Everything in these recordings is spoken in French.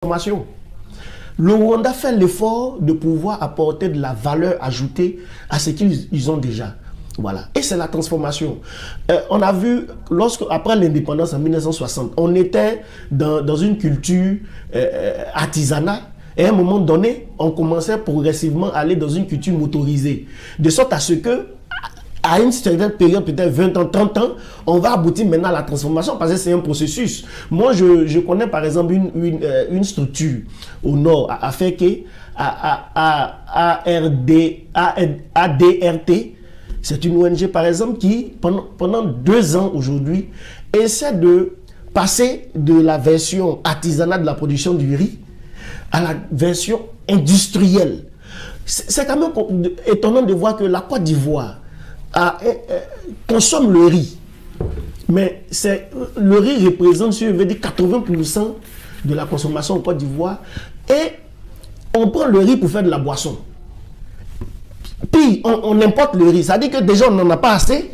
transformation. Le Rwanda fait l'effort de pouvoir apporter de la valeur ajoutée à ce qu'ils ont déjà. Voilà. Et c'est la transformation. On a vu, après l'indépendance en 1960, on était dans une culture artisanale. Et à un moment donné, on commençait progressivement à aller dans une culture motorisée. De sorte à ce que, à une certaine période, peut-être 20 ans, 30 ans, on va aboutir maintenant à la transformation parce que c'est un processus. Moi, je connais par exemple une structure au nord, à Féké, ADRT. C'est une ONG par exemple qui, pendant 2 ans aujourd'hui, essaie de passer de la version artisanale de la production du riz à la version industrielle. C'est quand même étonnant de voir que la Côte d'Ivoire consomme le riz. Mais le riz représente, si je veux dire, 80% de la consommation en Côte d'Ivoire. Et on prend le riz pour faire de la boisson. Puis on importe le riz. Ça veut dire que déjà on n'en a pas assez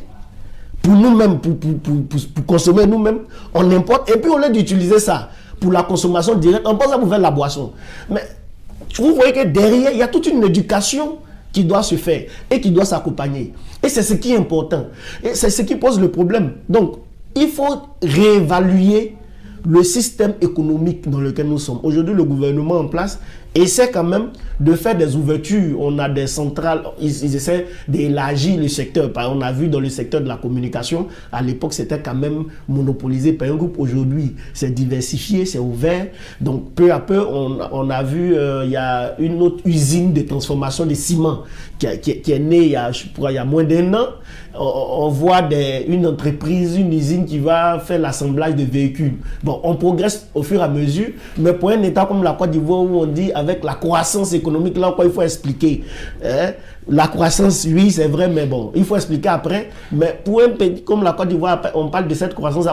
pour nous-mêmes, pour consommer nous-mêmes. On importe et puis au lieu d'utiliser ça pour la consommation directe, on pense à pour faire de la boisson. Mais vous voyez que derrière, il y a toute une éducation qui doit se faire et qui doit s'accompagner. Et c'est ce qui est important. Et c'est ce qui pose le problème. Donc, il faut réévaluer le système économique dans lequel nous sommes. Aujourd'hui, le gouvernement en place essaie quand même de faire des ouvertures. On a des centrales, ils essaient d'élargir le secteur. On a vu dans le secteur de la communication, à l'époque, c'était quand même monopolisé par un groupe. Aujourd'hui, c'est diversifié, c'est ouvert. Donc, peu à peu, on a vu, il y a une autre usine de transformation des ciments qui est née il y a moins d'1 an. On voit une entreprise, une usine qui va faire l'assemblage de véhicules. Bon, on progresse au fur et à mesure, mais pour un État comme la Côte d'Ivoire où on dit avec la croissance économique, là encore il faut expliquer. La croissance, oui, c'est vrai, mais bon, il faut expliquer après. Mais pour un pays comme la Côte d'Ivoire, on parle de cette croissance.